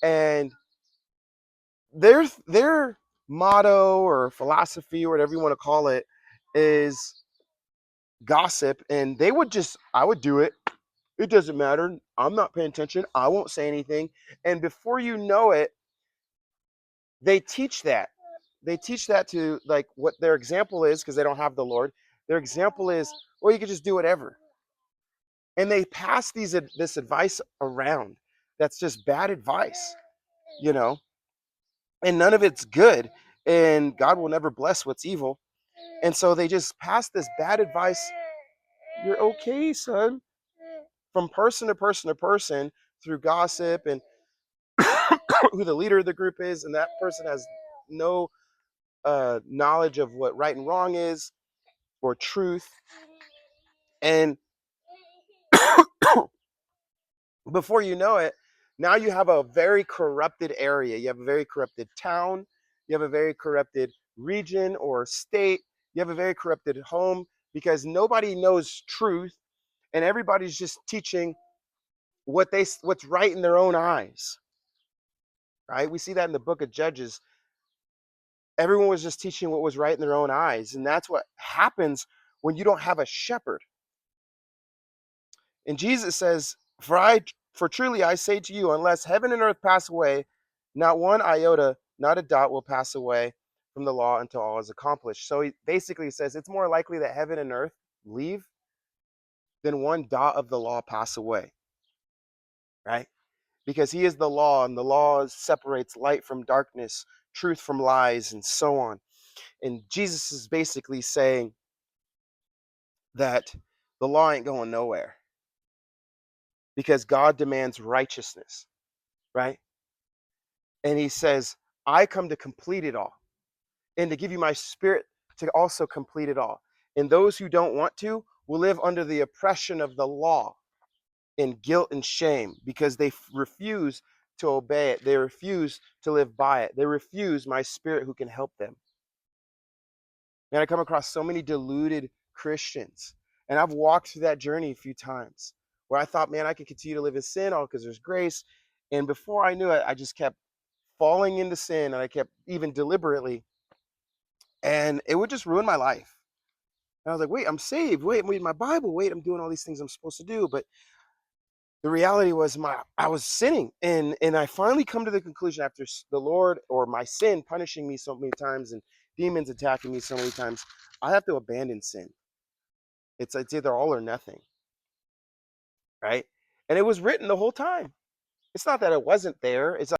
And their motto or philosophy or whatever you want to call it is gossip. And I would do it. It doesn't matter. I'm not paying attention. I won't say anything. And before you know it, they teach that. They teach that to, like, what their example is, because they don't have the Lord. Their example is, well, you can just do whatever. And they pass this advice around. That's just bad advice, you know, and none of it's good. And God will never bless what's evil. And so they just pass this bad advice. You're okay, son. From person to person to person through gossip and who the leader of the group is. And that person has no knowledge of what right and wrong is or truth. And before you know it, now you have a very corrupted area. You have a very corrupted town. You have a very corrupted region or state. You have a very corrupted home, because nobody knows truth, and everybody's just teaching what's right in their own eyes. Right? We see that in the book of Judges. Everyone was just teaching what was right in their own eyes, and that's what happens when you don't have a shepherd. And Jesus says, For truly I say to you, unless heaven and earth pass away, not one iota, not a dot will pass away from the law until all is accomplished. So he basically says it's more likely that heaven and earth leave than one dot of the law pass away, right? Because he is the law, and the law separates light from darkness, truth from lies, and so on. And Jesus is basically saying that the law ain't going nowhere, because God demands righteousness, right? And he says, I come to complete it all, and to give you my spirit to also complete it all. And those who don't want to will live under the oppression of the law in guilt and shame, because they refuse to obey it. They refuse to live by it. They refuse my spirit who can help them. And I come across so many deluded Christians. And I've walked through that journey a few times where I thought, man, I could continue to live in sin all because there's grace. And before I knew it, I just kept falling into sin, and I kept, even deliberately, and it would just ruin my life. And I was like, wait, I'm saved. Wait, I'm reading my Bible. Wait, I'm doing all these things I'm supposed to do. But the reality was I was sinning. And I finally come to the conclusion, after the Lord, or my sin, punishing me so many times and demons attacking me so many times, I have to abandon sin. It's either all or nothing, right? And it was written the whole time. It's not that it wasn't there. It's